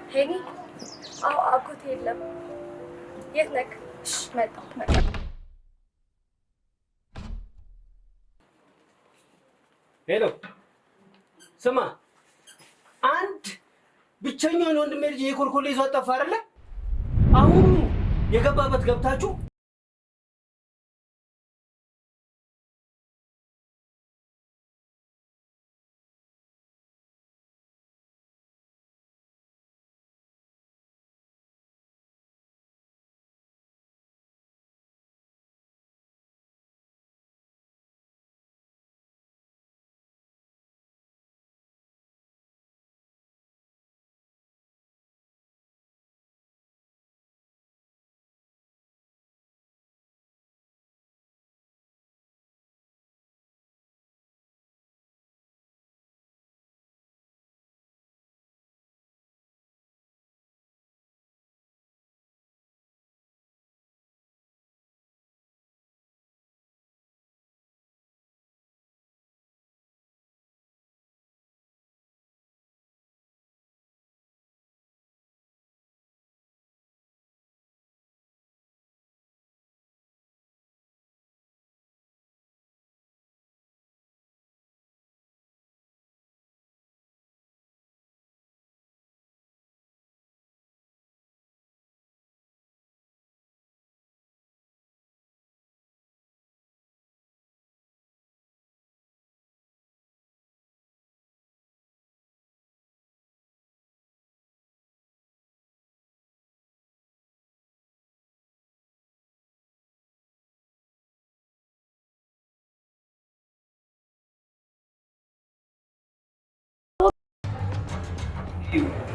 ሄኒ አጎቴ የለም። የት ነህ? መጣሁ። ሄሎ ስማ፣ አንድ ብቸኛውን ወንድሜ ልጅ የኮልኮሌ ይዞ አጠፋ አይደለ? አሁን የገባበት ገብታችሁ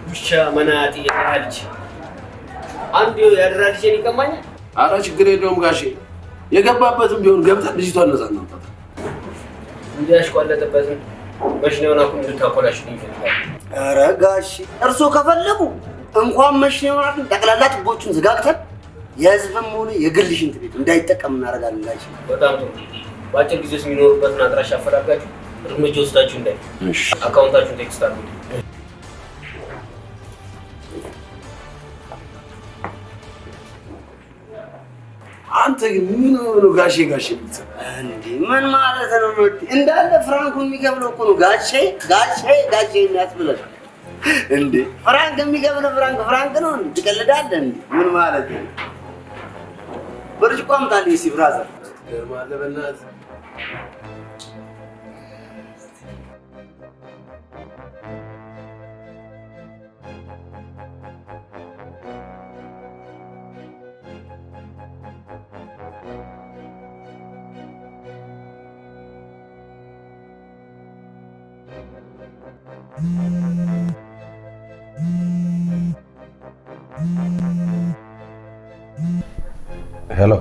ውሻ መናጢ ያልች አንድ ያደራ ልጅን ይቀማኛል። አረ ችግር የለውም ጋሼ፣ የገባበትም ቢሆን ገብተን ልጅቷን ነፃ እናውጣት። እንዲያሽቋለጠበትን መሽኔውን አኩን እንድታኮላሽ ይፈልጋል። አረ ጋሼ እርሶ ከፈለጉ እንኳን መሽኔውን ጠቅላላ ቱቦቹን ዘጋግተን የህዝብም ሆነ የግል ሽንት ቤት እንዳይጠቀም እናደርጋለን ጋሼ። በጣም ጥሩ። በአጭር ጊዜ ውስጥ የሚኖሩበትን አድራሻ አፈላጋችሁ እርምጃ ወስዳችሁ እንዳይ አካውንታችሁን ቴክስት አድርጉ። አንተ ግን ምን ነው ጋሼ ጋሼ ብትል እንዴ? ምን ማለት ነው? እንዳለ ፍራንኩን የሚገብለው እኮ ነው ጋሼ የሚያስብለው እንዴ? ፍራንክ የሚገብለው ፍራንክ ነው እንዴ? ትቀልዳለህ እንዴ? ምን ማለት ነው? ብርጭቆ አምጣልኝ እስኪ ብራዘር። ትገርማለህ በእናትህ። ሄሎ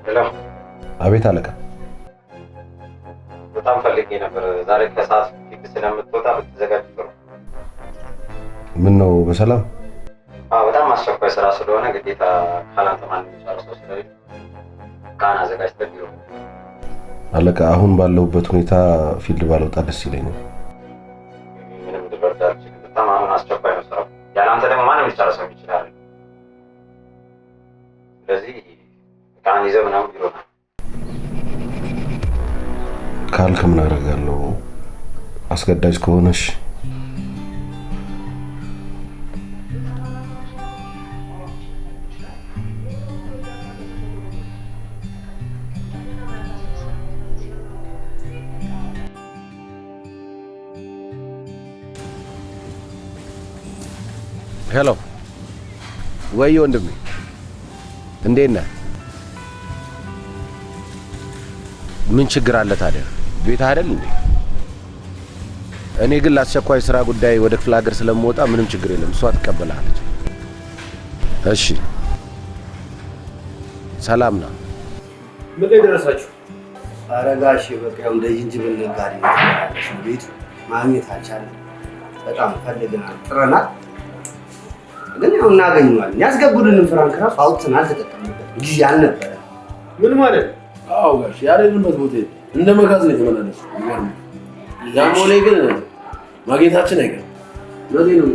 ሄሎ። አቤት አለቃ። በጣም ፈልጌ ነበር ዛሬ ከሰዓት ፊክስ ስለምትወጣ ብትዘጋጅ ጥሩ። ምን ነው በሰላም? በጣም አስቸኳይ ስራ ስለሆነ ግዴታ ካላንተ ማንም ጨርሶ ስለሌለ ቃና አዘጋጅተህ ቢሮ። አለቃ አሁን ባለሁበት ሁኔታ ፊልድ ባልወጣ ደስ ይለኛል። ምንም ልበርዳች። በጣም አሁን አስቸኳይ ነው ስራው። ያላንተ ደግሞ ማንም ሊጨርሰው ይችላል። ስለዚህ ቃና ይዘህ ምናምን ቢሮ ነው ካልክ ምን አደርጋለሁ? አስገዳጅ ከሆነሽ ሄሎ ወይ ወንድሜ እንዴት ነህ? ምን ችግር አለ ታዲያ? ቤት አይደል እንዴ? እኔ ግን ለአስቸኳይ ስራ ጉዳይ ወደ ክፍለ ሀገር ስለምወጣ ምንም ችግር የለም፣ እሷ ትቀበላለች። እሺ ሰላም ና። ምን ላይ ደረሳችሁ? ኧረ ጋሼ በቃ ያው እንደ ዝንጅብል ነጋዴ ነው። ቤቱ ማግኘት አልቻለም። በጣም ፈልገናል፣ ጥረናል፣ ግን ያው እናገኘዋለን። ያስገቡልንም ፍራንክ ራሱ አውጥተን አልተጠቀምንበትም፣ ጊዜ አልነበረ። ምን ማለት? አዎ ጋሼ ያለንበት ቦታ እንደ መጋዘን የተመላለሱ ይገርም። ያም ሆነ ግን ማግኘታችን አይቀርም። ለዚህ ነው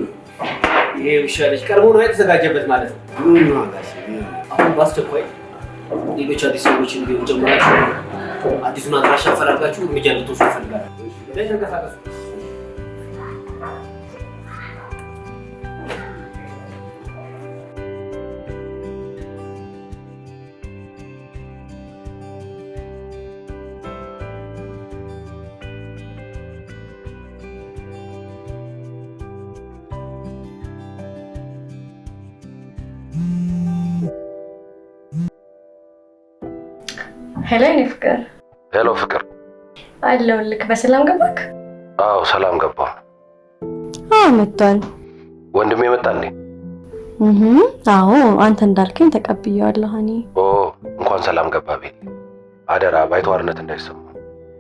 ይሄ ውሻለሽ ቀርቦ ነው የተዘጋጀበት ማለት ነው። አሁን በአስቸኳይ ሌሎች አዲስ ሰዎች እንዲሆን ጀምራችሁ አዲሱን አድራሻ አፈላልጋችሁ እርምጃ እንድትወስዱ እፈልጋለሁ። ተንቀሳቀሱ። ሄሎ የኔ ፍቅር። ሄሎ ፍቅር። አለሁልህ። በሰላም ገባክ? አዎ ሰላም ገባሁ። መጥቷል። ወንድሜ መጣ እንዴ? አዎ አንተ እንዳልከኝ ተቀብዬዋለሁ። እንኳን ሰላም ገባ ቤት። አደራ ባይተዋርነት እንዳይሰማ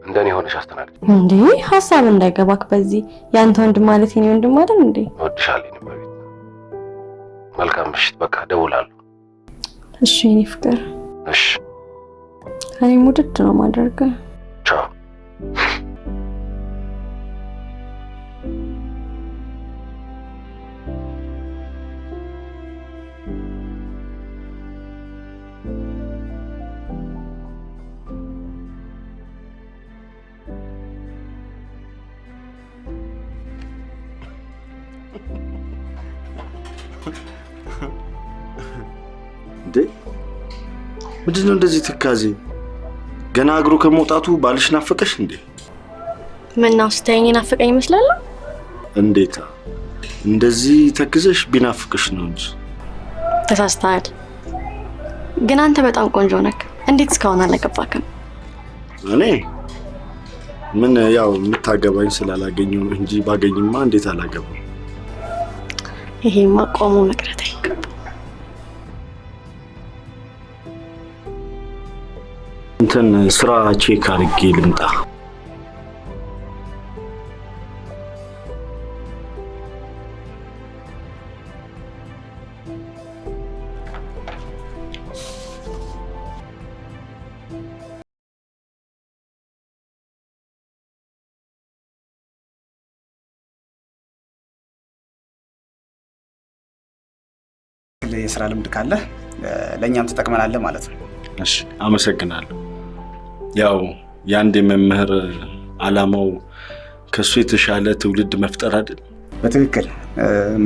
እንደኔ ሆነሽ አስተናግድ። እንዴ ሐሳብ እንዳይገባክ በዚህ ያንተ ወንድም ማለት የኔ ወንድም አይደል እንዴ? እወድሻለሁ ቤት። መልካም ምሽት። በቃ ደውላለሁ። እሺ የኔ ፍቅር። እሺ እኔ ሙድድ ነው ማደርገው። ቻው። ምንድነው እንደዚህ ትካዜ? ገና እግሩ ከመውጣቱ ባልሽ ናፈቀሽ እንዴ? ምን ነው ስተኝ ናፈቀኝ ይመስላል? እንዴታ እንደዚህ ተክዘሽ ቢናፍቅሽ ነው እንጂ። ተሳስተሃል። ግን አንተ በጣም ቆንጆ ነህ። እንዴት እስካሁን አልገባክም? እኔ ምን ያው የምታገባኝ ስላላገኘው ነው እንጂ ባገኝማ እንዴት አላገባም? ይሄማ ቆሞ መቅረት አይገባም። እንትን ስራ ቼክ አድርጌ ልምጣ። የስራ ልምድ ካለ ለኛም ተጠቅመናል ማለት ነው። እሺ አመሰግናለሁ። ያው የአንድ መምህር አላማው ከሱ የተሻለ ትውልድ መፍጠር አይደል? በትክክል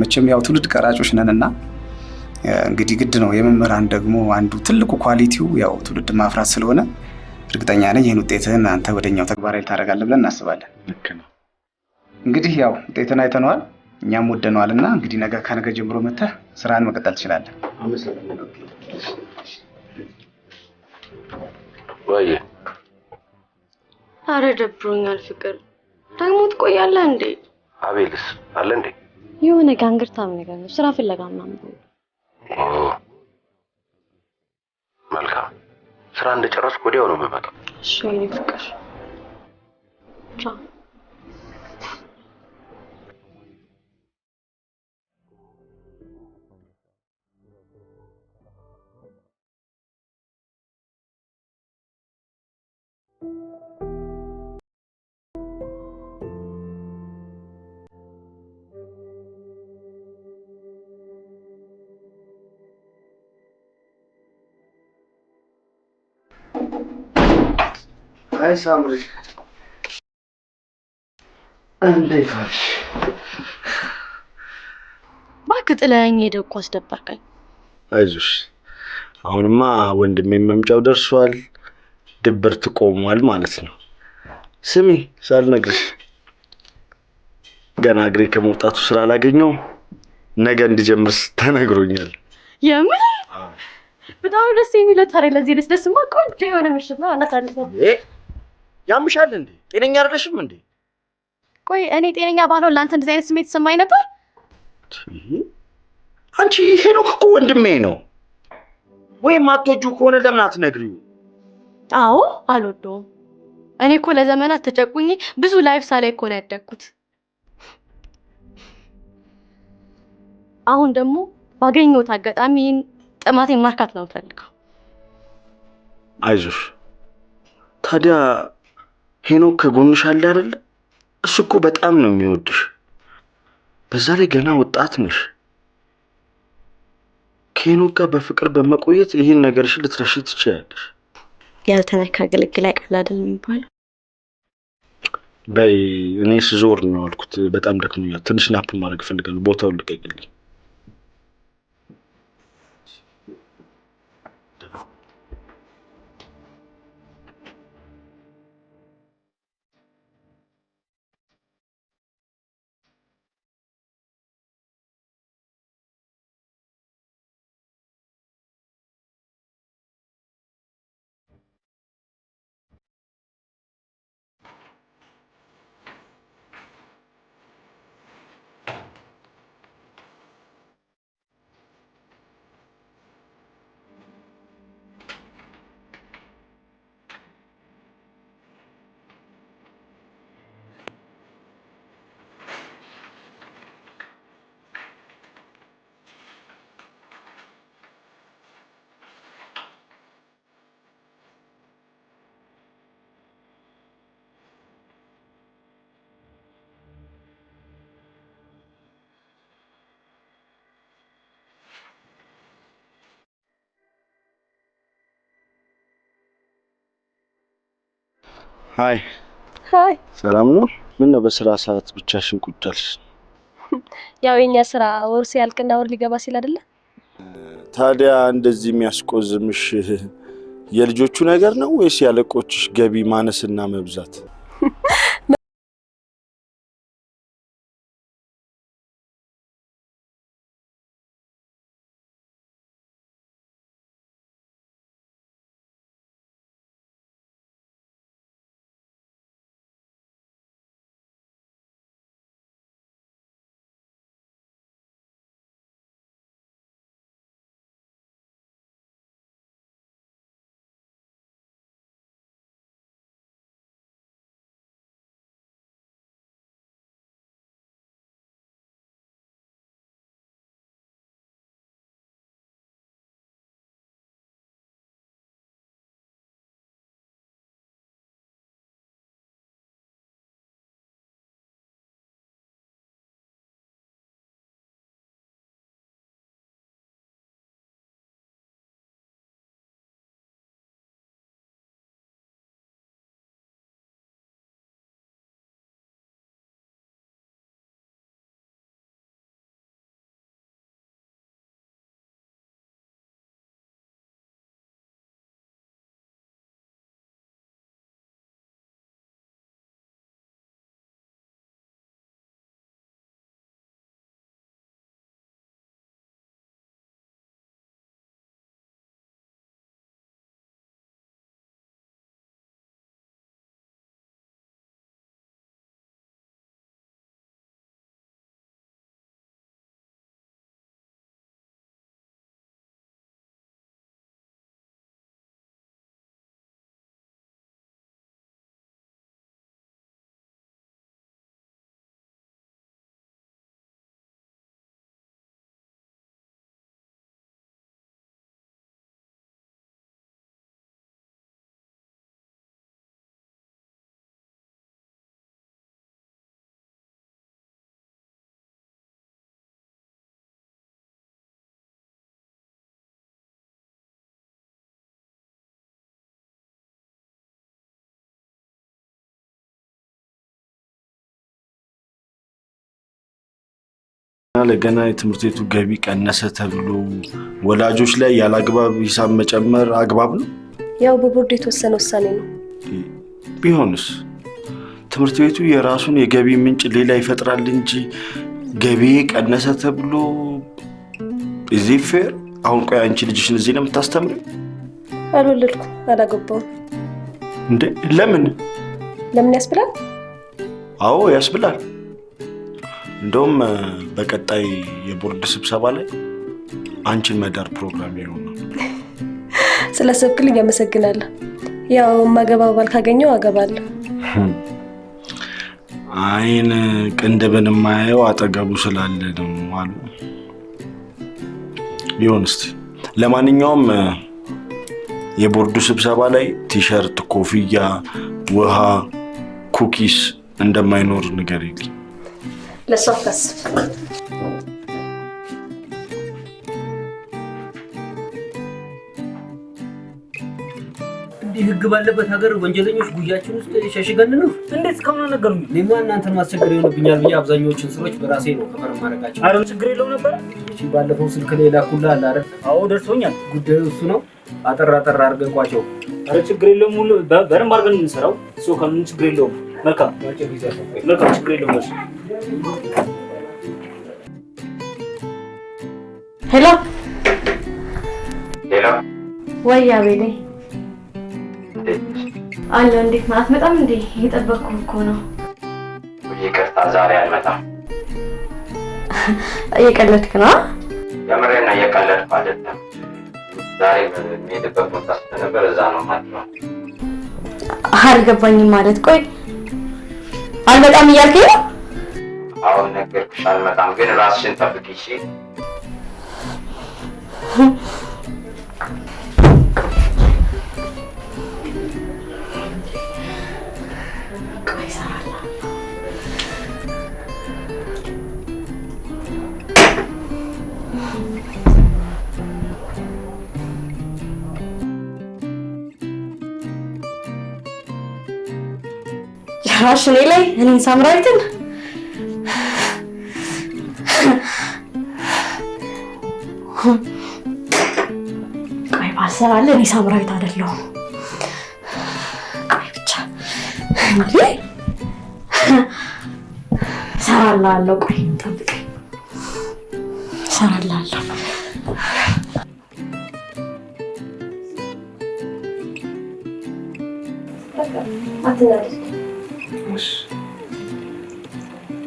መቼም ያው ትውልድ ቀራጮች ነንና እንግዲህ ግድ ነው። የመምህራን ደግሞ አንዱ ትልቁ ኳሊቲው ያው ትውልድ ማፍራት ስለሆነ እርግጠኛ ነኝ ይህን ውጤትህን አንተ ወደኛው ተግባራዊ ታደርጋለህ ብለን እናስባለን። ልክ ነው። እንግዲህ ያው ውጤትን አይተነዋል፣ እኛም ወደነዋልና እንግዲህ ከነገ ጀምሮ መተህ ስራን መቀጠል ትችላለህ። አመሰግናለሁ። ወይ አረ ደብሮኛል ፍቅር። ደግሞ ትቆያለህ እንዴ? አቤልስ አለ እንዴ? የሆነ ጋንግርታም ነገር ነው፣ ስራ ፍለጋ ምናምን። መልካም ስራ እንደጨረስኩ ወዲያው ነው የምመጣው። እሺ የኔ ፍቅር ቻው። አይ ሳምሪ እንዴት ነሽ? እባክህ ጥለኸኝ ሄደህ እኮ አስደበርከኝ። አይዞሽ አሁንማ ወንድሜ መምጫው ደርሷል። ድብርት ቆሟል ማለት ነው። ስሚ ሳልነግርሽ ገና እግሬ ከመውጣቱ ስላላገኘው ነገ እንድጀምር ተነግሮኛል። የምን በጣም ደስ የሚለው ታዲያ ለዚህ ደስማ ቆንጆ የሆነ ምሽት ነው። እናሳልፈው። ያምሻል እንዴ? ጤነኛ አይደለሽም እንዴ? ቆይ እኔ ጤነኛ ባልሆን ለአንተ እንደዚህ አይነት ስሜት ተሰማኝ ነበር? አንቺ ሄኖክ እኮ ወንድሜ ነው። ወይም አትወጂው ከሆነ ለምን አትነግሪው? አዎ አልወደውም። እኔ እኮ ለዘመናት ተጨቁኝ ብዙ ላይፍ ሳላይ እኮ ነው ያደግኩት። አሁን ደግሞ ባገኘሁት አጋጣሚ ጥማቴን ማርካት ነው የምፈልገው። አይዞሽ። ታዲያ ሄኖክ ከጎንሽ አለ አይደል? እሱ እኮ በጣም ነው የሚወድሽ። በዛ ላይ ገና ወጣት ነሽ። ከሄኖክ ጋር በፍቅር በመቆየት ይህን ነገርሽን ልትረሺ ትችያለሽ። ያልተነካ ግልግል አይቀላል የሚባለው። በይ እኔ ስዞር ነው ያልኩት። በጣም ደክሞኛል። ትንሽ ናፕ ማድረግ እፈልጋለሁ። ቦታውን ልቀቅልኝ። ሃይ ሃይ፣ ሰላም ነው? ምን ነው በስራ ሰዓት ብቻሽን ቁጭ አልሽ? ያው የኛ ስራ ወር ሲያልቅና ወር ሊገባ ሲል አይደለ? ታዲያ እንደዚህ የሚያስቆዝምሽ የልጆቹ ነገር ነው ወይስ ያለቆችሽ ገቢ ማነስና መብዛት? ለገና የትምህርት ቤቱ ገቢ ቀነሰ ተብሎ ወላጆች ላይ ያላግባብ ሂሳብ መጨመር አግባብ ነው? ያው በቦርድ የተወሰነ ውሳኔ ነው። ቢሆንስ ትምህርት ቤቱ የራሱን የገቢ ምንጭ ሌላ ይፈጥራል እንጂ ገቢ ቀነሰ ተብሎ እዚህ ፌር? አሁን ቆይ አንቺ ልጅሽን እዚህ ነው የምታስተምሪው? አልወለድኩም፣ አላገባውም። እንዴ ለምን ያስብላል? አዎ ያስብላል። እንደውም በቀጣይ የቦርድ ስብሰባ ላይ አንቺን መዳር ፕሮግራም ይሆናል። ስለሰብክልኝ አመሰግናለሁ። ያው ማገባው ባል ካገኘው አገባለሁ። አይን ቅንድብን የማያየው አጠገቡ ስላለ ነው አሉ። ይሁን እስቲ። ለማንኛውም የቦርዱ ስብሰባ ላይ ቲሸርት፣ ኮፍያ፣ ውሃ፣ ኩኪስ እንደማይኖር ንገሪልኝ። ለሷ ታስብ። ህግ ባለበት ሀገር ወንጀለኞች ጉያችን ውስጥ ሸሽገን ነው። እንዴት እስካሁን አልነገሩኝ? እኔማ እናንተን ማስቸገር ይሆንብኛል ብዬ አብዛኛዎችን ስሮች በራሴ ነው ከፈር ማድረጋቸው። አረ ችግር የለውም ነበር። እሺ ባለፈው ስልክ ላይ ላኩልህ አለ አይደል? አዎ ደርሶኛል። ጉዳዩ እሱ ነው። አጠር አድርገን ቋጨው። አረ ችግር የለውም። ሙሉ በደንብ አድርገን እንሰራው። እሱ ከምን ችግር የለውም። መልካም መልካም፣ ችግር የለውም። ሄሎ ሌላ ወይ አቤሌ አለ። እንዴት ነው? አትመጣም እንዴ? እየጠበቅኩ እኮ ነው። ይቅርታ ዛሬ አልመጣም። እየቀለድክ ነው? የምሬን ነው፣ እየቀለድኩ አይደለም። ዛሬ በሚሄድበት ቦታ ስለነበር እዛ ነው ማለት ነው። አልገባኝም ማለት። ቆይ አልመጣም እያልከኝ ነው? አሁን ነገርኩሽ አልመጣም፣ ግን ራስሽን ጠብቂ እሺ? ጭራሽ እኔ ላይ እኔን ሳምራዊትን ቆይ ባሰራለ እኔ ሳምራዊት አይደለሁም። ቆይ ብቻ እንዴ ሰራላለሁ። ቆይ ጠብቀኝ፣ ሰራላለሁ። አትናደድ።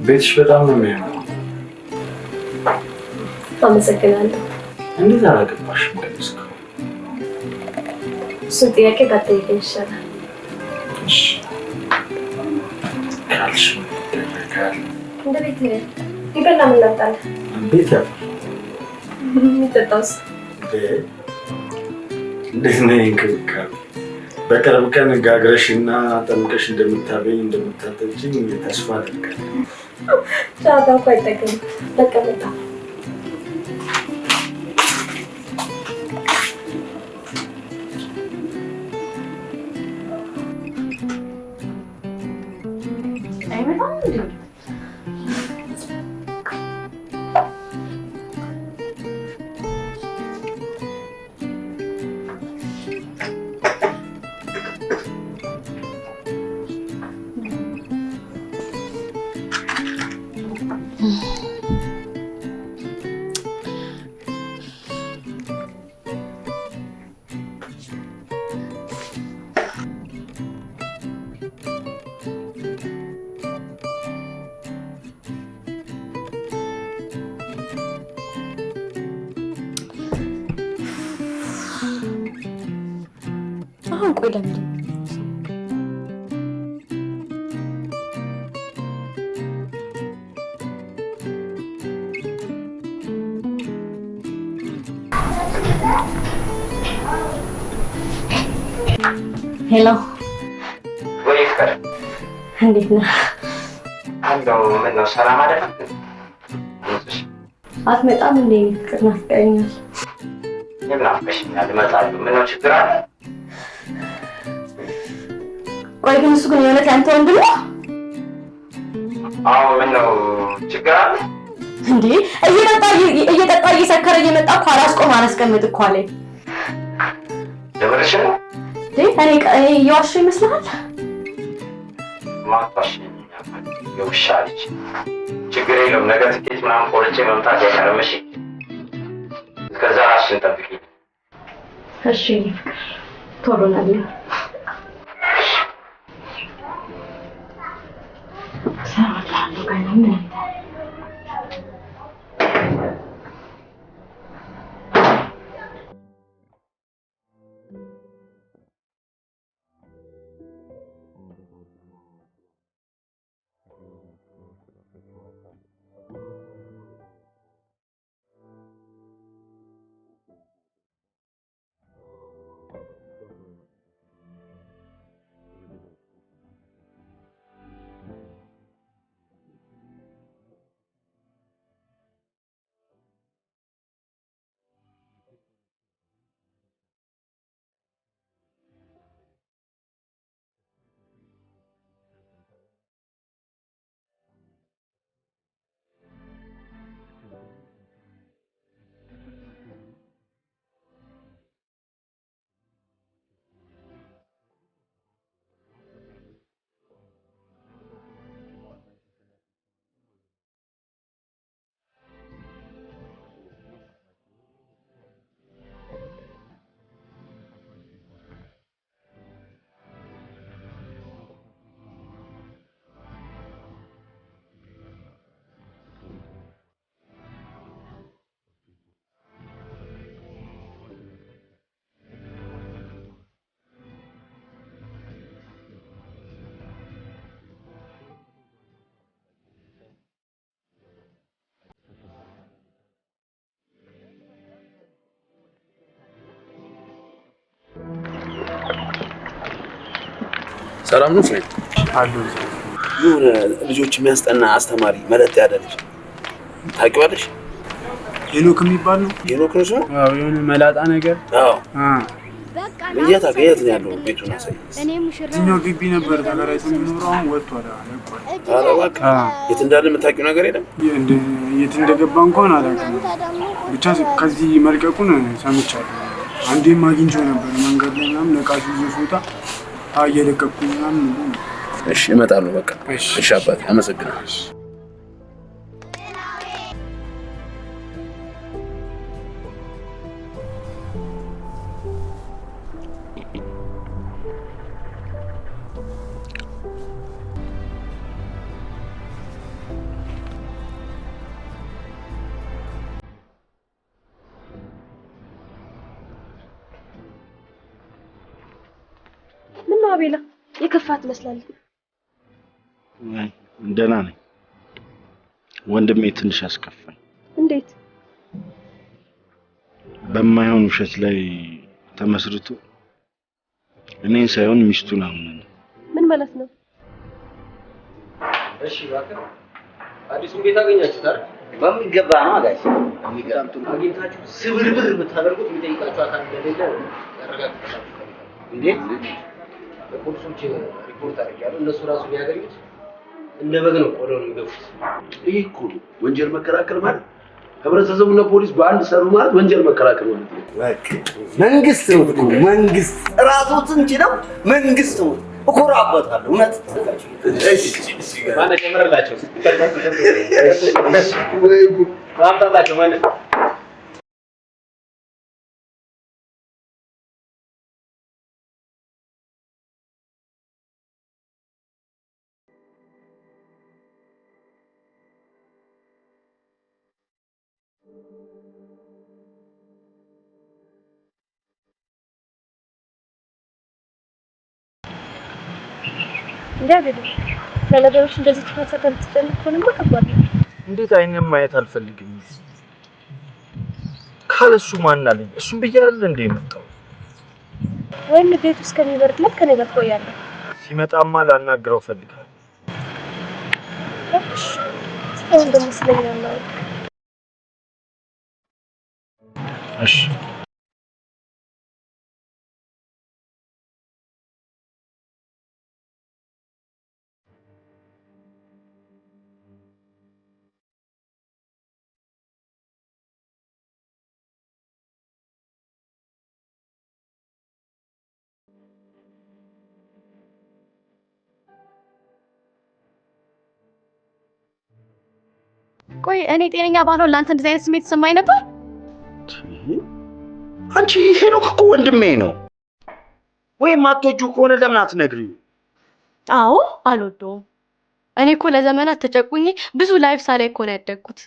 ቤትሽ በጣም ነው የሚያምረው። አመሰግናለሁ። እንዴት አላገባሽም? እንደምስከው እሱን ጥያቄ ባትጠይቀኝ ይሻላል። እሺ ካልሽ ይደረጋል። እንደ ቤት ይበላ ምን ላምጣልህ? ቤት ያው የሚጠጣውስ? እንዴት ነው እንክብካቤ? በቅርብ ቀን ጋግረሽ እና ጠምቀሽ እንደምታበይኝ እንደምታጠጪኝ ተስፋ አደርጋለሁ። ጨዋታ እኮ አይጠገምም። በቃ መጣ። አሁን ቆይ ለምን ሄሎ ወይ ፍቅር እንዴት ነህ? አንተው ምን ነው ሰላም አይደለም? አትመጣም እንዴ? ፍቅር ናፍቀኸኛል። የምን ናፍቀሽኛል? እመጣለሁ። ምን ነው ችግር አለ? ቆይ ግን እሱ ግን የእውነት ያንተ ወንድም ነው? አዎ ምን ነው ችግር አለ? እንዴ እየጠጣ እየሰከረ እየመጣ እኮ አላስቀምጥ እኮ አለኝ። የምርሽን ነው? እኔ እየዋሸሁ ይመስልሃል? ማታሽኝ የውሻ ልጅ። ችግር የለውም። ነገ ትኬት ምናምን ቆርጬ መምጣት አይቀርም። እሺ እስከዛ ራስሽን ጠብቂ። እሺ ቶሎ ነኝ። ሰራላለሁ ገና ምን ሰላም ነው ፍሬድ? አሉ የሆነ ልጆች የሚያስጠና አስተማሪ መለጥ ያለ ልጅ ታውቂዋለሽ? ሄኖክ የሚባል ነው። ሄኖክ ነው ስሙ? አዎ የሆነ መላጣ ነገር። አዎ የት ነው ያለው? ቤቱን አሳይ። እዚህኛው ግቢ ነበር ተከራይቶ የሚኖረው፣ አሁን ወጥቷል። ኧረ እባክህ የት እንዳለ የምታውቂው ነገር የለም? የት እንደገባ እንኳን አላውቅም። ብቻ ከዚህ መልቀቁን ሰምቻለሁ። አንዴም አግኝቼው ነበር መንገድ ላይ ምናምን ነቃሽ ይዞ ሲወጣ እየለቀኩኝ ምናምን። እሺ እመጣለሁ በቃ። እሺ አባቴ አመሰግናለሁ። ምነው አቤላ የከፋ ትመስላለህ? ደህና ነኝ። ወንድሜ ትንሽ አስከፋኝ። እንዴት? በማይሆን ውሸት ላይ ተመስርቶ እኔን ሳይሆን ሚስቱን አምነን። ምን ማለት ነው? እሺ እባክህ አዲሱን ቤት አገኛችሁት አይደል? በሚገባ ነው አጋሽ። አግኝታችሁ ስብርብር ብታደርጉት የሚጠይቃችሁ አካል እንደሌለ ያረጋግጣችሁ። እንዴት? ለፖሊሶች ሪፖርት አድርጊያለሁ። እነሱ ራሱ የሚያገኙት እንደ በግ ነው ቆዳውን የሚገፉት። ይሄ እኮ ወንጀል መከላከል ማለት ህብረተሰቡና ፖሊስ በአንድ ሰሩ ማለት ወንጀል መከላከል ማለት ነው። መንግስት ነው እኮ መንግስት ራሱን ችለው መንግስት ነው። እኮራበታለሁ እውነት። ማነው ጨምረላቸው? ማምጣላቸው ማነው? እንዴት ለነገሮች እንደዚህ ተፈጸመ ትጨነቅ ሆነማ ከባድ ነው። እንዴት አይኔን ማየት አልፈልግም? ካለሱ ማን አለኝ? እሱም ብዬ አይደል እንደ የመጣው። ወይም ቤት ውስጥ ከሚበርድለት ከኔ ጋር ትቆያለህ? ሲመጣማ ላናግረው ፈልጋለሁ። አሁን ደግሞ ስለኛ ነው። እሺ ቆይ እኔ ጤነኛ ባልሆን ለአንተ እንደዚህ አይነት ስሜት ተሰማኝ ነበር? አንቺ ሄኖክ እኮ ወንድሜ ነው። ወይም አትወጂው ከሆነ ለምን አትነግሪው? አዎ አልወደውም። እኔ እኮ ለዘመናት ተጨቁኝ ብዙ ላይፍ ሳላይ እኮ ነው ያደግኩት።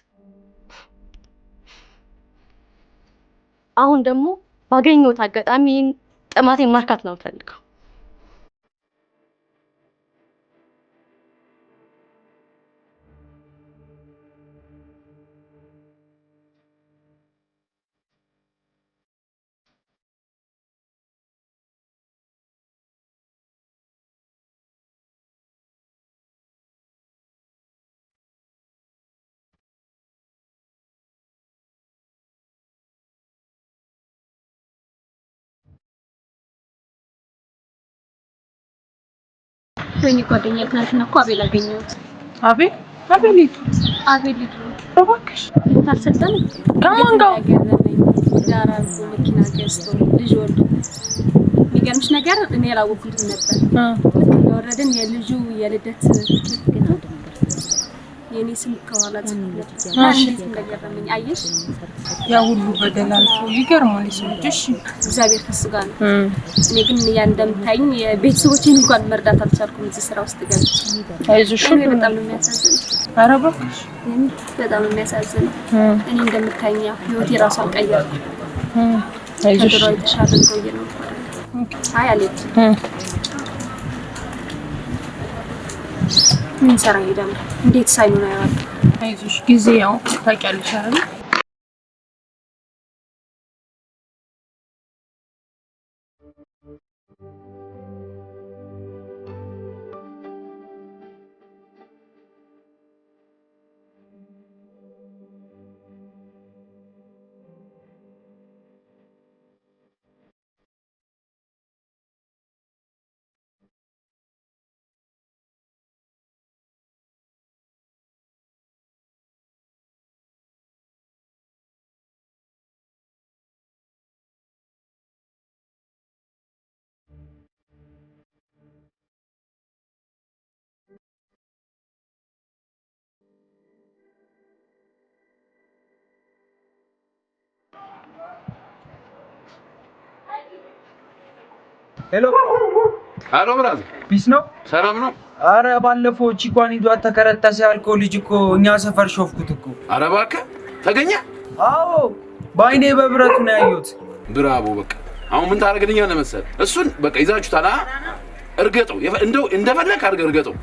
አሁን ደግሞ ባገኘሁት አጋጣሚ ጥማቴን ማርካት ነው የምፈልገው። ወይኔ ጓደኛዬ ትናንትና እኮ አቤል አገኘሁት። አቤል ልጅ እባክሽ ታልሰጠን ከማን ጋር ዳራ መኪና ገዝቶ ልጅ ወልዶ የሚገርምሽ ነገር እኔ ያላወኩትም ነበር። እንደወረድን የልጁ የልደት ገና የኔ ስም ከኋላ ጽፏል። እንደገረመኝ አየሽ። ያ ሁሉ በደል አልፎ ይገርማል። እሺ እግዚአብሔር ከሱ ጋር ነው። እኔ ግን ያ እንደምታይኝ የቤተሰቦቼን እንኳን መርዳት አልቻልኩም እዚህ ስራ ውስጥ ገብቼ። አይዞሽ በጣም ነው የሚያሳዝነው። ኧረ እባክሽ በጣም ነው የሚያሳዝነው። እኔ እንደምታይኝ ህይወቴ ራሱ አልቀየርኩም። አይዞሽ ከድሮ የተሻለ ነው እየኖርኩ አይደል? አይ አለች ምን ሰራ ይደም እንዴት ሳይሉ ነው ያለው? አይዞሽ ጊዜ ያው ታውቂያለሽ አይደል? ሄሎ አሎ ብራዘር ፒስ ነው ሰላም ነው? አረ ባለፈው ቺኳን ይዟት ተከረተሰ ያልከው ልጅ እኮ እኛ ሰፈር ሾፍኩት እኮ። አረ እባክህ ተገኘ? አዎ በአይኔ በብረቱ ነው ያየሁት። ብራቮ። በቃ አሁን ምን ታደርግልኛለህ መሰለህ? እሱን በቃ ይዛችሁታል። እርገጠው፣ እንደው እንደፈለክ አድርገህ እርገጠው።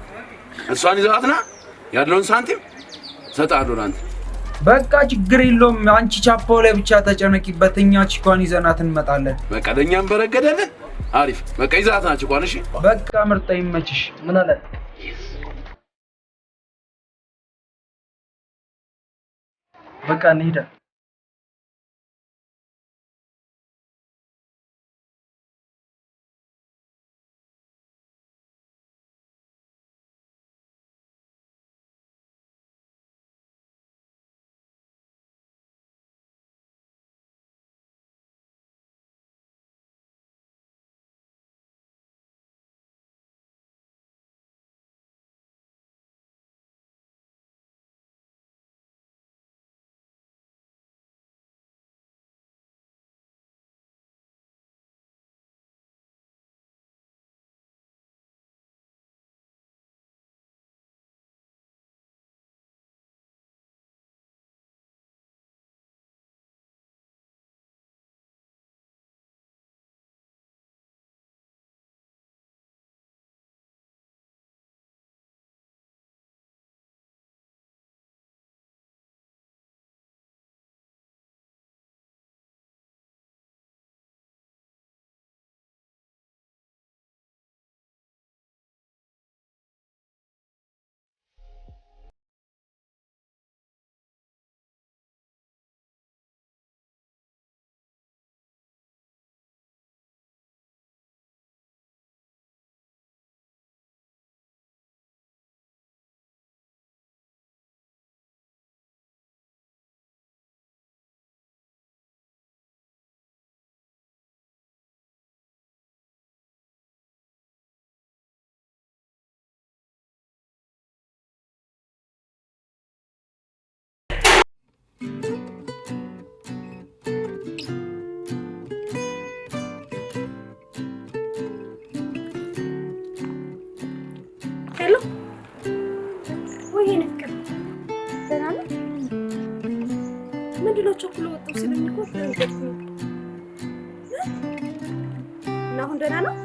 እሷን ይዘሃትና ያለውን ሳንቲም እሰጥሃለሁ ለአንተ። በቃ ችግር የለውም። አንቺ ቻፓው ላይ ብቻ ተጨነቂበት፣ እኛ ቺኳን ይዘናት እንመጣለን። በቃ ለእኛም በረገደልን። አሪፍ በቃ ይዘሃትና ቺኳን። እሺ በቃ ምርጥ ይመችሽ። ምን አለ በቃ እንሂድ። ሄሎ ወይ ነፍከር ደህና ነህ? ምንድነው ቸኩሎ ወጣው ሲለኝ እኮ ተንገጥኩኝ። እና አሁን ደህና ነው?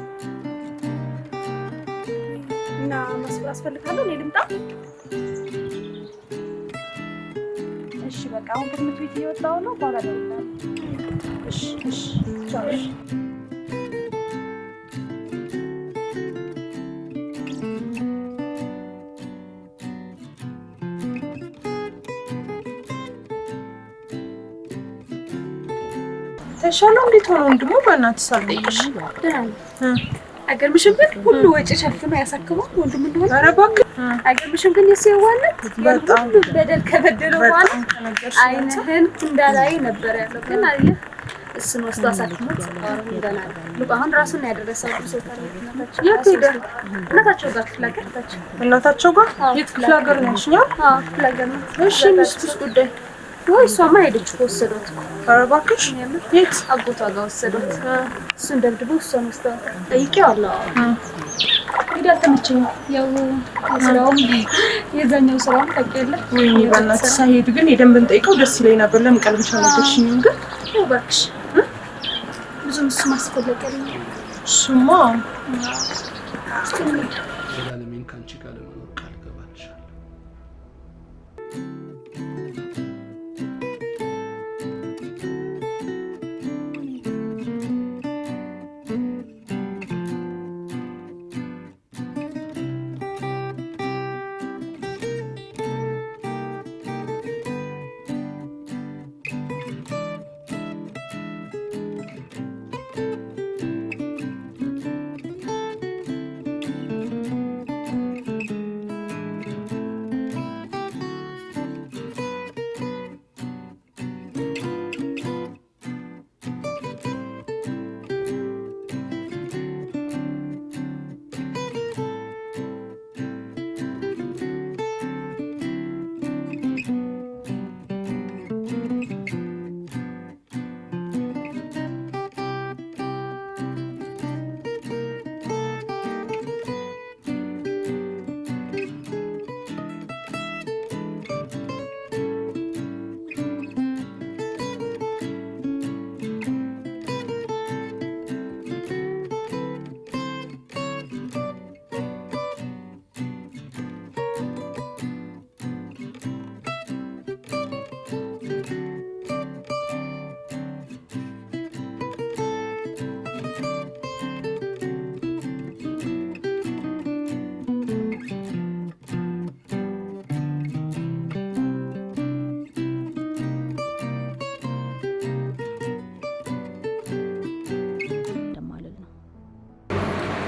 እና መስዋዕት አስፈልጋለሁ እኔ ልምጣ? እሺ በቃ አሁን ከትምህርት ቤት እየወጣሁ ነው። በኋላ ደውላለሁ። እሺ እሺ ቻው። ተሻለው እንዴት ሆኖ ወንድሙ በእናትህ ሳልጠይቅሽ አይገርምሽም? ግን ሁሉ ወጪ ሸፍኖ ያሳክመው ወንድሙ እንደሆነ። ኧረ እባክህ አይገርምሽም? ግን የሰዋለት በጣም በደል ከበደለው በኋላ አይንህን እንዳላይ ነበር ያለው። ግን አየህ እሱን ወስዶ አሳክሞት አሁን እንደና ልጅ አሁን ራሱን ያደረሰው ሰውታል። የት ሄደ? እናታቸው ጋር ክፍለ ሀገር ታች እናታቸው ጋር የት ክፍለ ሀገር ነው ያልሽኝ? አዎ ክፍለ ሀገር ነው። እሺ ሚስቱስ ጉዳይ ወይ እሷማ ሄደች ወሰዶት። ኧረ እባክሽ የት? አጎቷ ጋር ወሰዶት። እሱን ደብድበው እሷን ወስደው ጠይቄዋለሁ። ሄዳ አልተመቸኝም። ያው ስራውም የዛኛው ስራውም ታውቂያለሽ። ወይኔ በእናትሽ ሳይሄድ ግን ሄደን ብንጠይቀው ደስ ይለኝ ነበር። ለምን ቀልብሽ አልወደድሽኝም? ግን እባክሽ ብዙም እሱ ማስፈለገኝ እሱማ ዘላለሜን ካንቺ ጋር ለመኖር ቃል ገባልሻለሁ።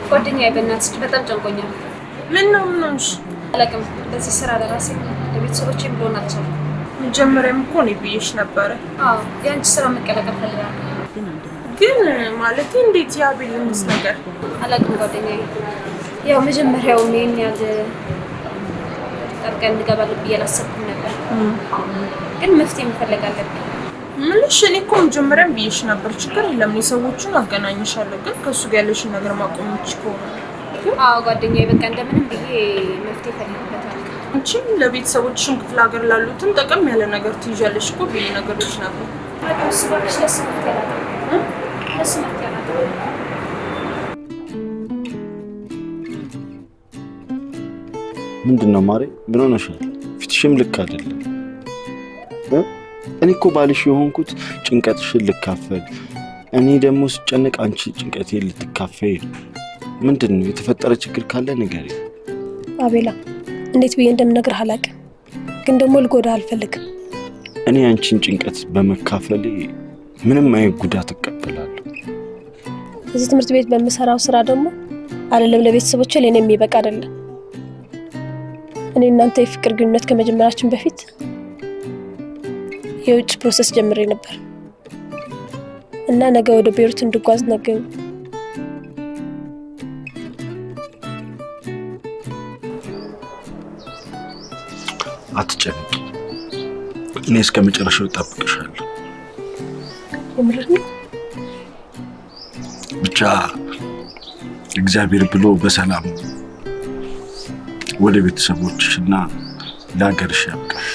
ጓደኛዬ በእናትሽ በጣም ጨንቆኛል። ምን ነው እሺ? አላውቅም። በዚህ ስራ ለራሴ ለቤተሰቦቼም ብሎን አልቻልኩም። መጀመሪያም እኮ ነው ብዬሽ ነበረ። አዎ የአንቺ ስራ መቀላቀል ፈልጋለሁ። ግን ማለት እንዴት ያብልንስ ነገር አላውቅም ጓደኛዬ። ያው መጀመሪያው ምን ያህል ጠርቀን እንገባለን ብዬ አላሰብኩም ነበር። ግን መፍትሄ መፈለግ አለብኝ። ምንሽ እኔ እኮ መጀመሪያም ብዬሽ ነበር ችግር የለም ሰዎቹን አገናኝሻለሁ። ግን ከሱ ጋር ያለሽን ነገር ማቆም ይችላል። አዎ ጓደኛዬ በቃ እንደምንም ብዬ መፍትሄ ፈልግበታለሁ። አንቺም ለቤተሰቦችሽም ክፍለ ሀገር ላሉትም ጠቀም ያለ ነገር ትይዣለሽ እኮ ብዬ ነገሮች ነበር። እሱ ባክሽ ለስመት ያላለ ምንድነው ማሬ? ምን ሆነሻል? ፊትሽም ልክ አይደለም። እኔ እኮ ባልሽ የሆንኩት ጭንቀትሽን ልካፈል፣ እኔ ደግሞ ስጨነቅ አንቺ ጭንቀቴን ልትካፈይ። ምንድነው የተፈጠረ ችግር ካለ ንገሪ። አቤላ እንዴት ብዬ እንደምነግርህ አላውቅም፣ ግን ደግሞ ልጎዳ አልፈልግም። እኔ አንቺን ጭንቀት በመካፈሌ ምንም አይነት ጉዳት እቀበላለሁ። እዚህ ትምህርት ቤት በምሰራው ስራ ደግሞ አይደለም ለቤተሰቦቼ ለኔ የሚበቃ አይደለም። እኔ እናንተ የፍቅር ግንኙነት ከመጀመራችን በፊት የውጭ ፕሮሰስ ጀምሬ ነበር እና ነገ ወደ ቤሩት እንድጓዝ ነገሩ። አትጨነቂ፣ እኔ እስከ መጨረሻው እጠብቅሻለሁ። የምርህ ነው? ብቻ እግዚአብሔር ብሎ በሰላም ወደ ቤተሰቦችሽና ለሀገርሽ ያብቃሽ።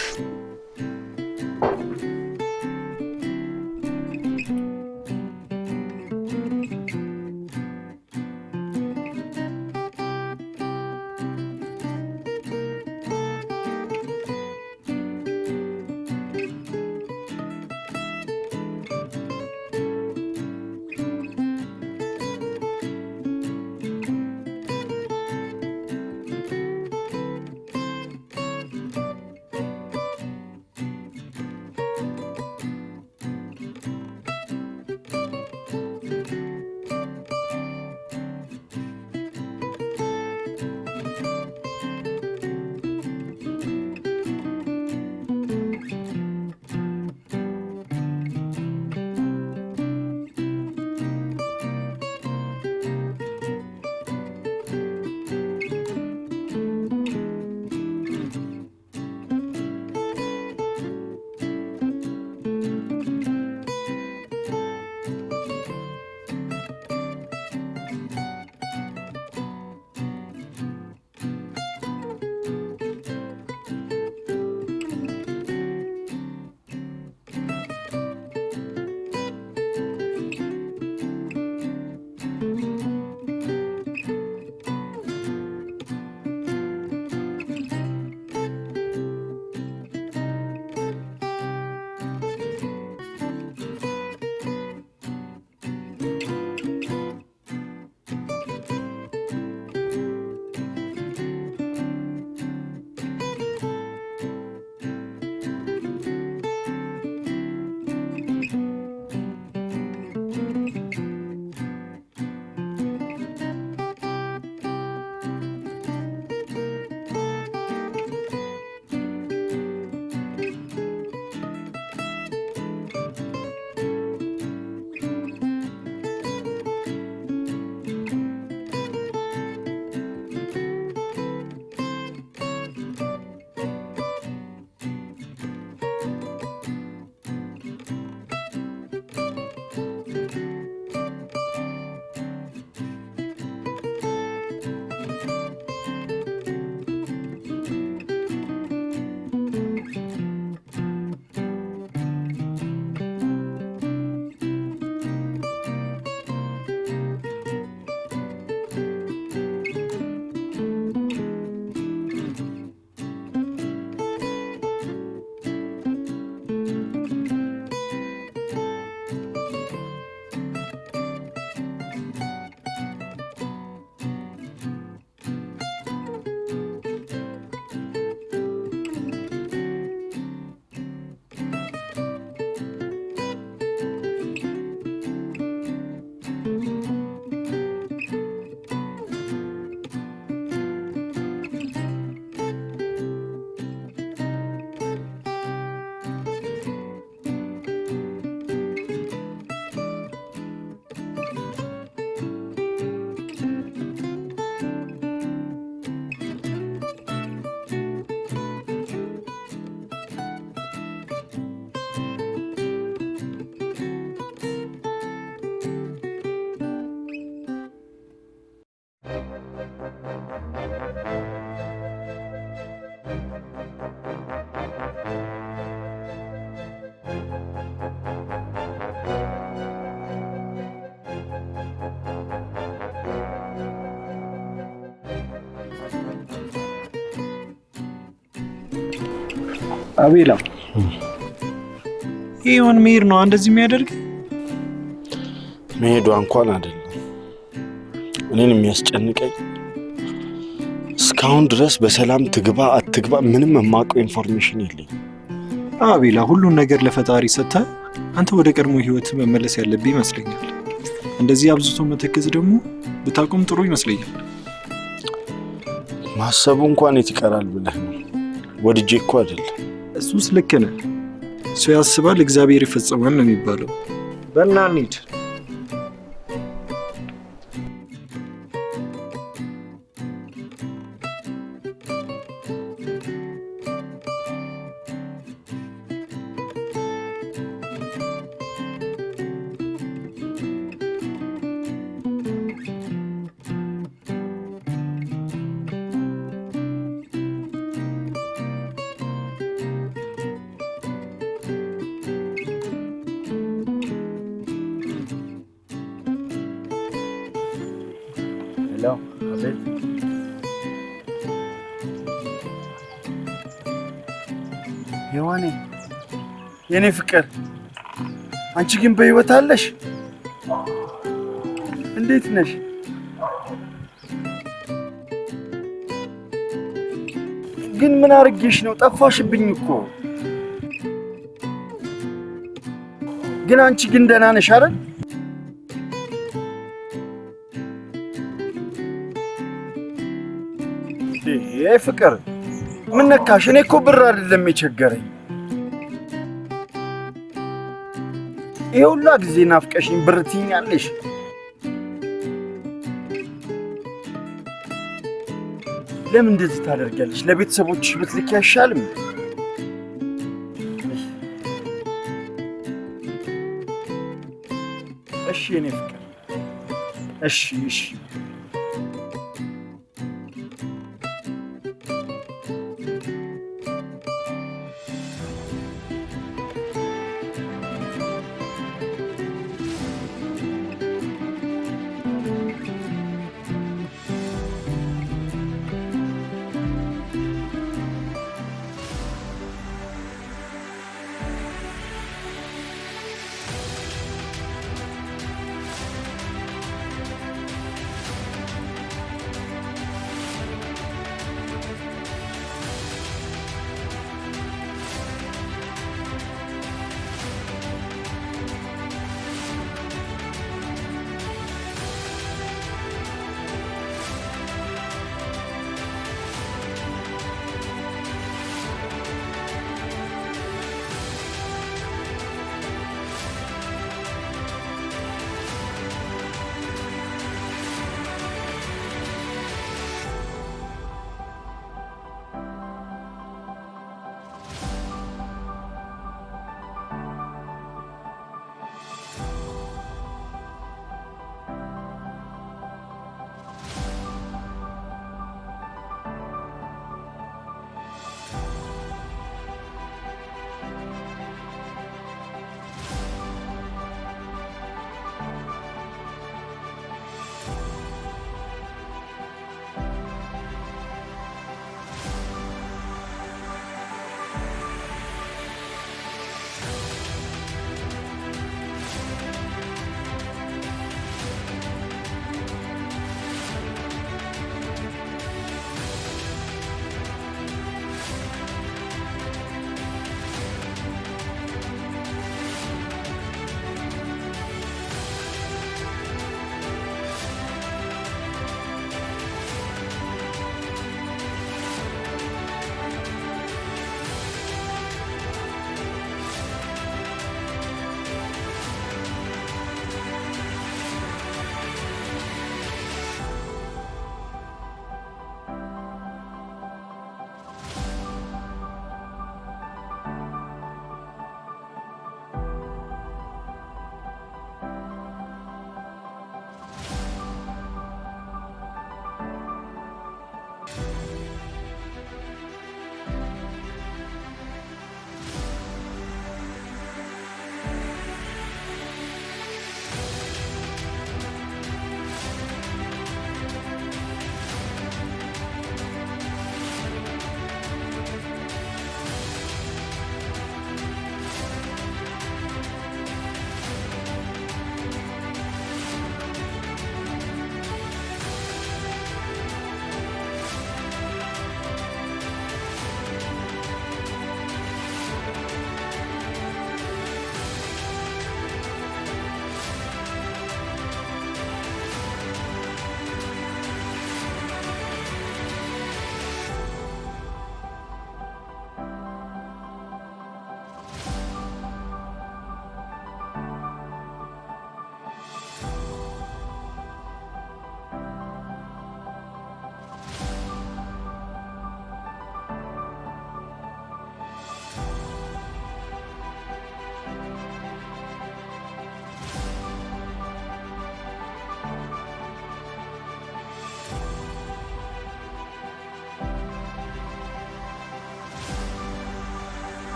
አቤላ ይሁን መሄድ ነው እንደዚህ የሚያደርግ መሄዷ እንኳን አይደለም እኔን የሚያስጨንቀኝ እስካሁን ድረስ በሰላም ትግባ አትግባ ምንም የማውቀው ኢንፎርሜሽን የለኝ። አቤላ ሁሉን ነገር ለፈጣሪ ሰጥተህ አንተ ወደ ቀድሞ ህይወት መመለስ ያለብህ ይመስለኛል። እንደዚህ አብዝቶ መተከዝ ደግሞ ብታቆም ጥሩ ይመስለኛል። ማሰቡ እንኳን የት ይቀራል ብለህ ነው? ወድጄ እኮ አይደለም። እሱስ ልክ ነህ። ሰው ያስባል እግዚአብሔር ይፈጽማል ነው የሚባለው። በእና እንሂድ። ሔዋኔ የኔ ፍቅር አንቺ ግን በህይወት አለሽ? እንዴት ነሽ? ግን ምን አርጌሽ ነው? ጠፋሽብኝ እኮ። ግን አንቺ ግን ደህና ነሽ አይደል? ፍቅር ምን ነካሽ? እኔ እኮ ብር አይደለም የቸገረኝ። ይሄ ሁላ ጊዜ ናፍቀሽኝ ብር ትይኛለሽ? ለምን እንደዚህ ታደርጊያለሽ? ለቤተሰቦችሽ ብትልኪ አይሻልም? እሺ የኔ ፍቅር እሺ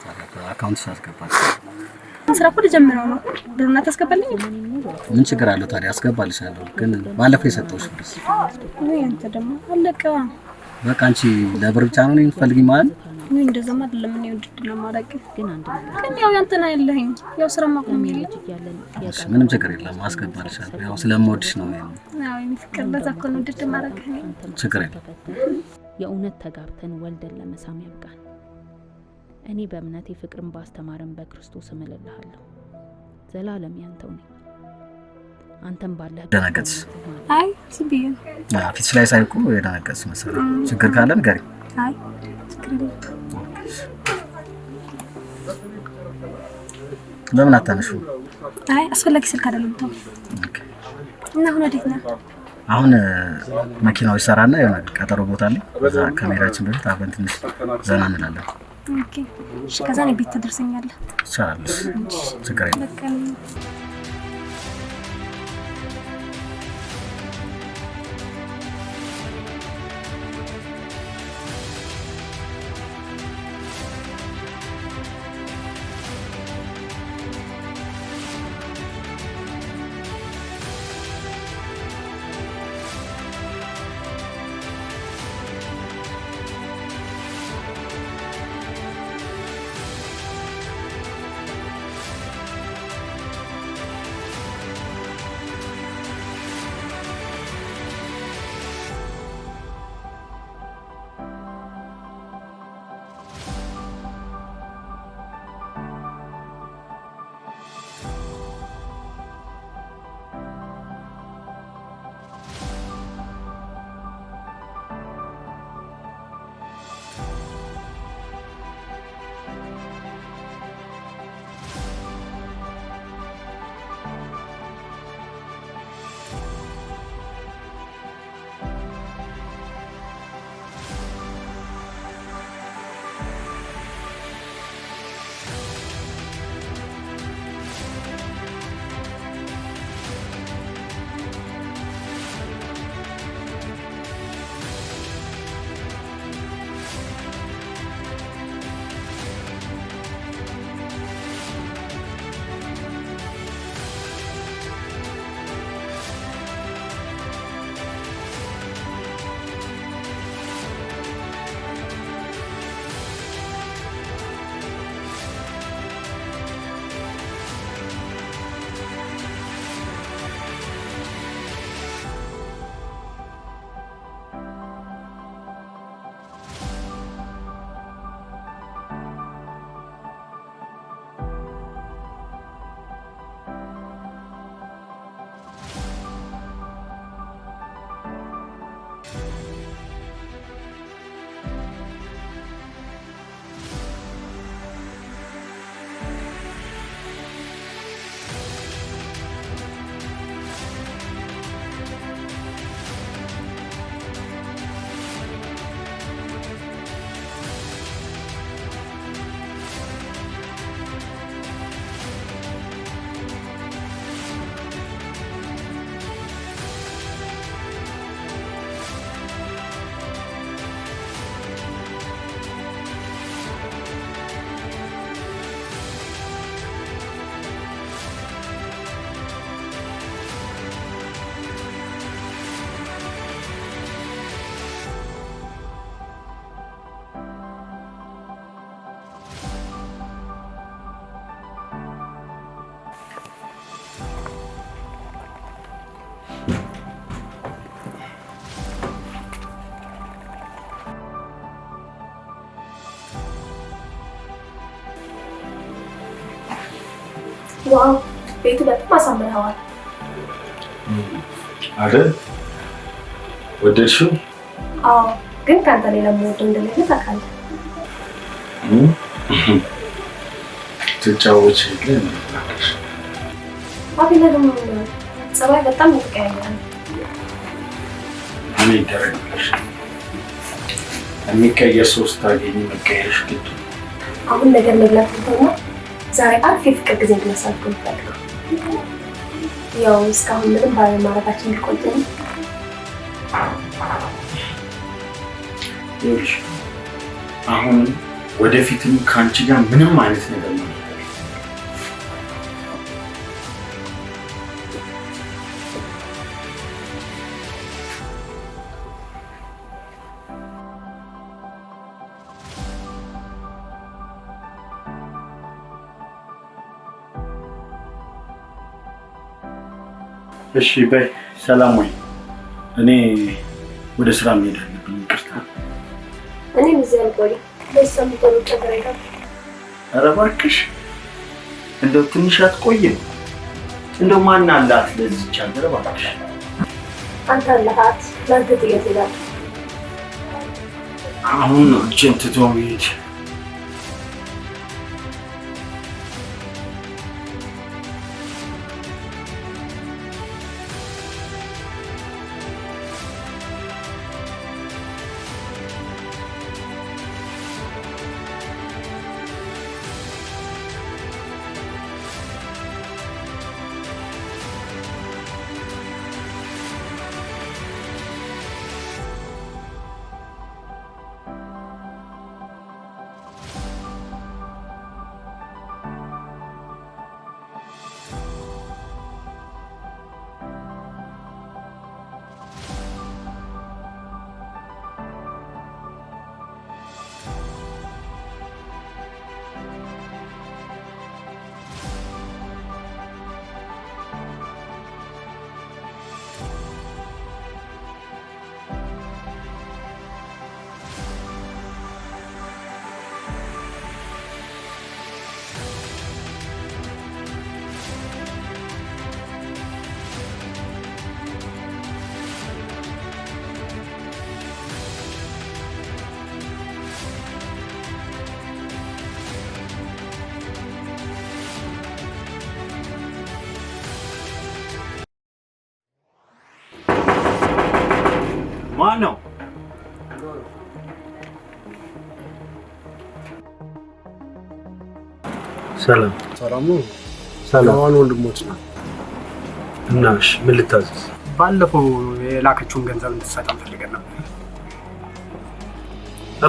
ታዲያ በአካውንት ሳስገባል። ስራ እኮ ልጀምረው ነው። ብሩን አታስገባልኝ? ምን ችግር አለው ታዲያ? አስገባልሻለሁ። ግን ባለፈው የሰጠሁሽ ብርስ ወይ አንተ ደግሞ አለቀ። በቃ አንቺ ለብር ብቻ ነው የምትፈልጊኝ ማለት ነው? ወይ እንደዛማ አይደለም። እኔ ውድድ ለማድረግ ግን ያው ያንተና ያለህኝ ያው ስራ ማቆም የለም። ምንም ችግር የለም። አስገባልሻለሁ። ያው ስለምወድሽ ነው። ያው የሚፍቅር በዛ እኮ ነው ውድድ ማድረግ። ችግር የለም። የእውነት ተጋብተን ወልደን ለመሳም ያብቃን። እኔ በእምነቴ ፍቅርን ባስተማረን በክርስቶስ እምልልሃለሁ። ዘላለም ያንተው ነኝ። አንተም ባለህ ደነገጥሽ? አይ ሲቢዩ ፊትሽ ላይ ሳይቆ የደነገጥሽ መሰለኝ። ችግር ካለ ንገሪኝ። አይ ችግር የለም። ለምን አታነሹ? አይ አስፈላጊ ስልክ አይደለም ተው። እና አሁን ወዴት ነው? አሁን መኪናው ይሰራና የሆነ ቀጠሮ ቦታ አለ። እዛ ከመሄዳችን በፊት አብረን ትንሽ ዘና እንላለን። ኦኬ እሺ። ከዛ ነው ቤት ትደርሰኛለህ? ይቻላል። ችግር የለም። ዋው ቤቱ በጣም አሳምረዋል አይደል? ወደድሽው? አዎ፣ ግን ካንተ ሌላ የምወደው እንደሌለ ታውቃለህ። ትጫወች የለ እናሽ አቤላ ደግሞ ጸባይ በጣም የተቀያየረ ነው። እኔ ይደረግልሽ የሚቀየር ሶስት ታገኝ መቀየርሽ ግድ። አሁን ነገር መብላት ተውና ዛሬ አሪፍ የፍቅር ጊዜ እንድናሳልፍ እንፈልጋለን። ያው እስካሁን ምንም ባለማድረጋችን ቢቆየን ይኸውልሽ አሁን ወደፊትም ከአንቺ ጋር ምንም አይነት ነገር ነው። እሺ በይ ሰላም ወይ። እኔ ወደ ስራ መሄድ አለብኝ። ይቅርታ። እኔም እዚህ አልቆይም። ለሰምቶ ነው ተበረጋ። ኧረ እባክሽ እንደው ትንሽ አትቆይም? እንደው ማን አላት ለዚህች ሀገር? እባክሽ አንተ አለሃት ለአንተ ጥያቄ ይላል። አሁን እጄን ትቶ መሄድ ማን ነው? ሰላም ሰላሙ ሰላም ወንድሞች ነው። እናሽ ምን ልታዘዝ? ባለፈው የላከችውን ገንዘብ እንድትሰጠን ፈልገን ነበር።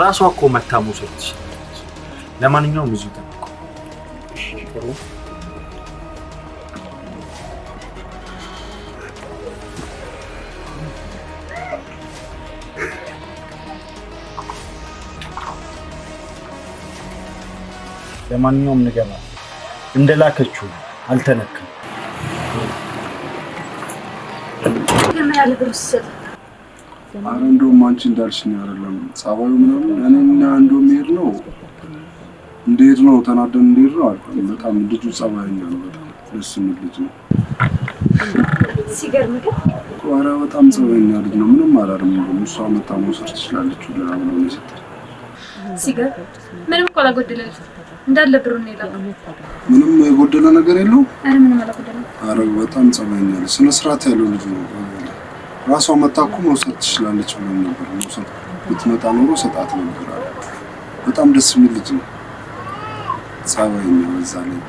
ራሷ እኮ መታ መውሰድ ትችላለች። ለማንኛውም እዚሁ ጠብቁ። ለማንኛውም ንገባ እንደላከችው አልተነካም። ምን ያለ ብር ሲሰጥ ኧረ እንደውም አንቺ እንዳልሽኝ አይደለም ጸባዩ ምናምን እኔና እንደውም ሄድ ነው እንዴት ነው ተናደን እንዴት ነው አልኩኝ። በጣም ልጁ ጸባይኛ ነው። በጣም ደስ የሚል ልጅ ነው። ሲገርም ግን ኧረ በጣም ጸባይኛ ልጅ ነው። ምንም አላለም። እሷ መታ መውሰድ ትችላለች ብላ ብሎ ነው የሰጠኝ። ሲገርም ምንም እኮ አላጎደለልሽም። እንዳለ ብሩን የላከው ምንም የጎደለ ነገር የለውም። ኧረ ምንም አላጎደለም። ኧረ በጣም ጸባይኛ ልጅ፣ ስነ ስርዓት ያለው ልጅ ነው። ራሷ መታ እኮ መውሰድ ትችላለች ብሎ ነበር። መውሰድ ብትመጣ ኖሮ ሰጣት ነበር አለ። በጣም ደስ የሚል ልጅ ነው። ጸባይኛ በዛ ላይ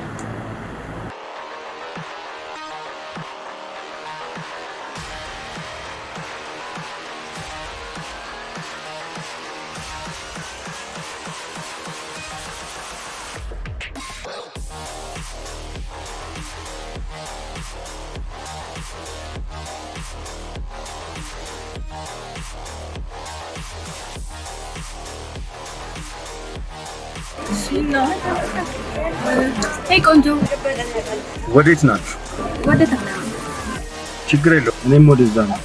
ሄይ ቆንጆ፣ ወዴት ናችሁ? ወደ ተና ችግር የለውም። እኔም ወደዛ ነው።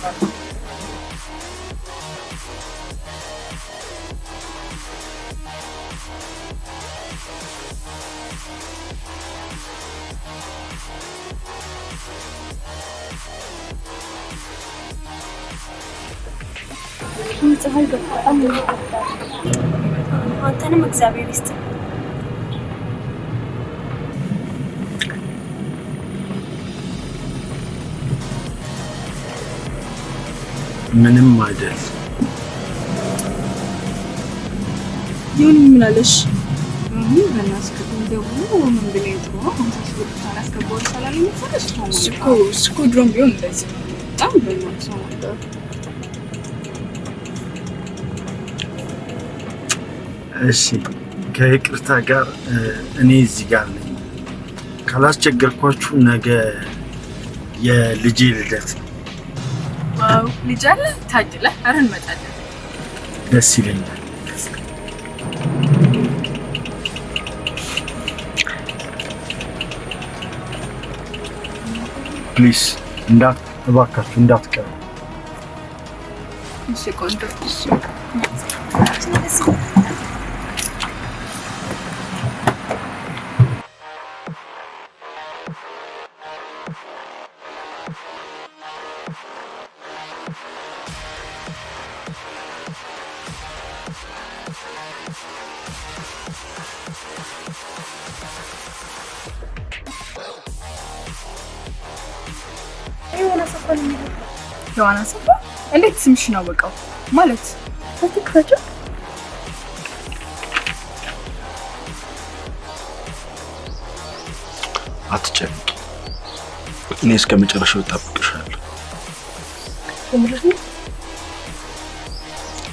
ፀሐይ በጣም ይወጣል። አንተንም እግዚአብሔር ይስጥ። ምንም አይደል። ይሁን ምን አለሽ? እኮ ድሮም ቢሆን እንደዚህ ነው። በጣም በእናትህ ሰው ነበር። እሺ ከይቅርታ ጋር እኔ እዚህ ጋር ነኝ። ካላስቸገርኳችሁ ነገ የልጄ ልደት ነው። ዋው ልጅ አለ ታድለህ። ኧረ እንመጣለን። ደስ ይለኛል። ፕሊዝ እባካችሁ እንዳትቀሩ። እሺ ቆንጆ። እሺ ዮሐና ሰፋ እንዴት ስምሽን አወቀው? ማለት አትክፈቱ። አትጨነቂ፣ እኔ እስከ መጨረሻው እጠብቅሻለሁ።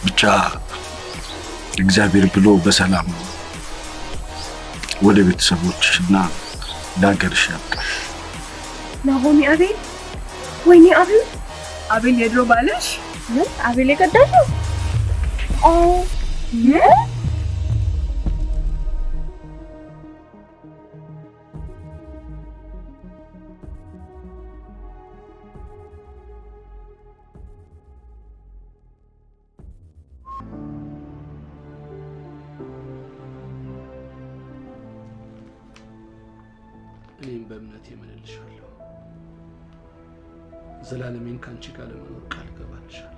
ብቻ እግዚአብሔር ብሎ በሰላም ወደ ቤተሰቦችሽና ለሀገርሽ ያብቃሽ። ናሆሚ አቤል፣ ወይኔ አቤል፣ አቤል የድሮ ባልሽ? ምን አቤል የገደለው? ምን? እኔም በእምነት የምንልሻለሁ ዘላለሜን ካንቺ ጋር ለመኖር ቃል ገባልሻለሁ።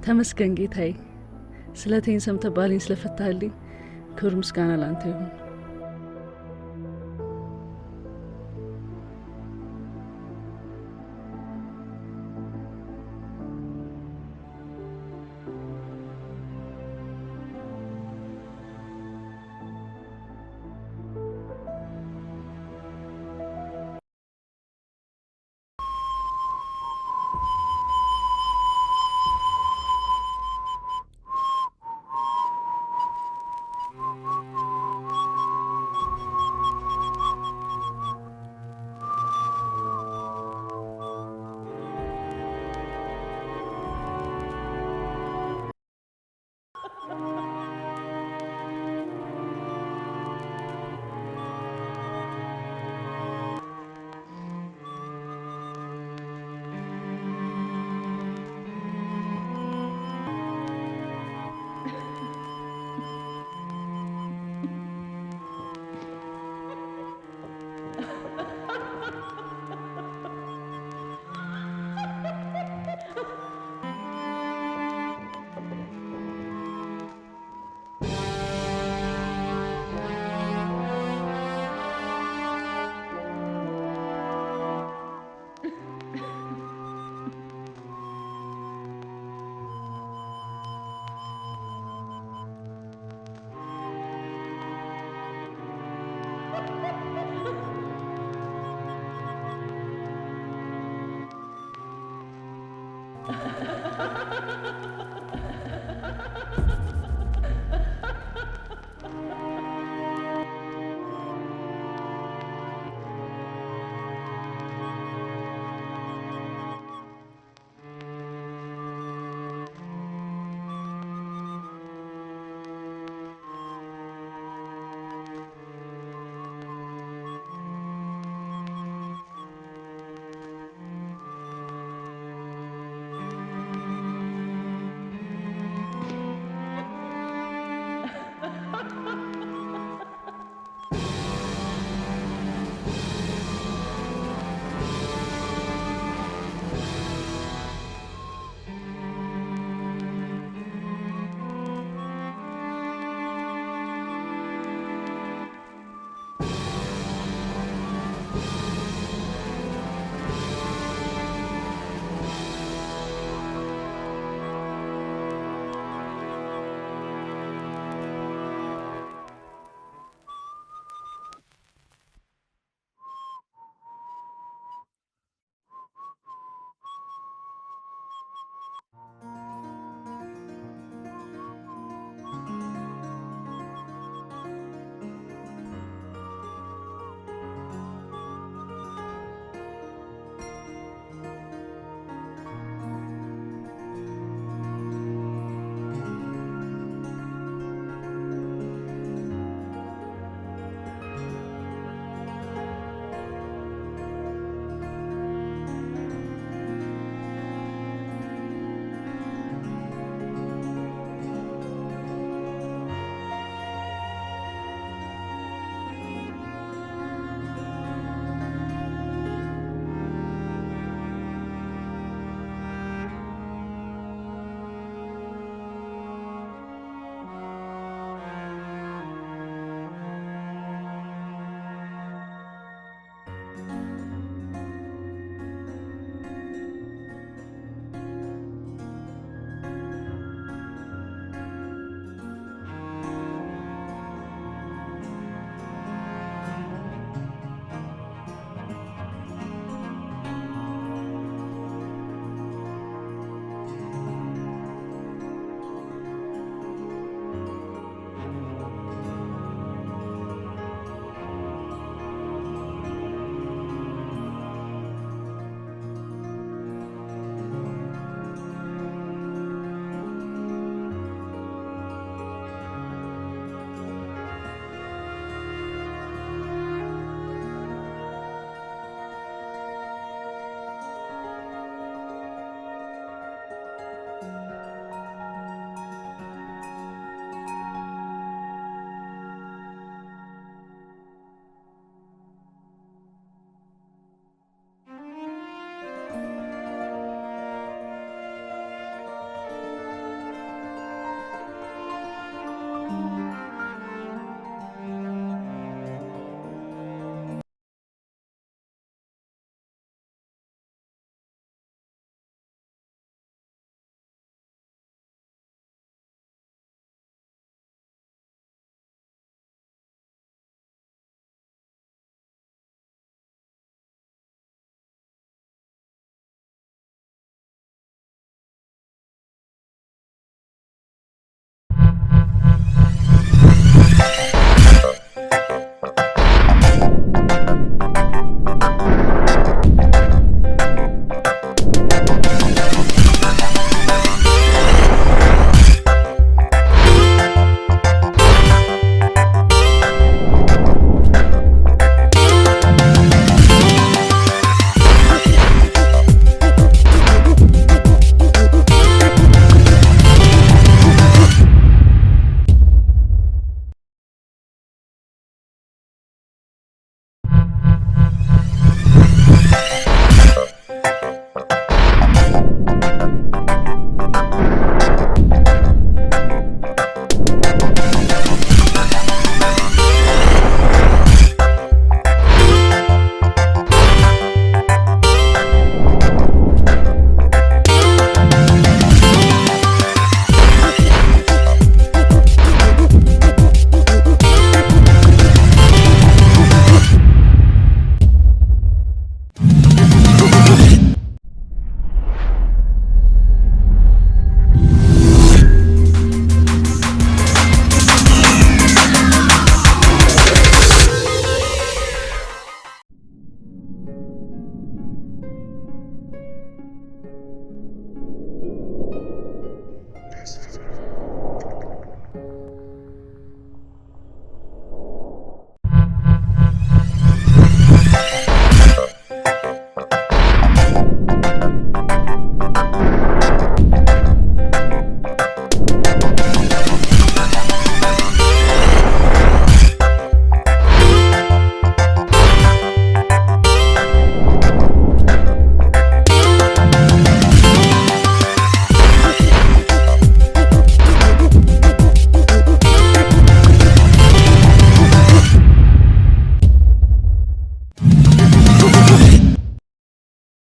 ተመስገን ጌታዬ፣ ስለቴን ሰምተህ ባሌን ስለፈታህልኝ ክብር ምስጋና ላንተ ይሁን።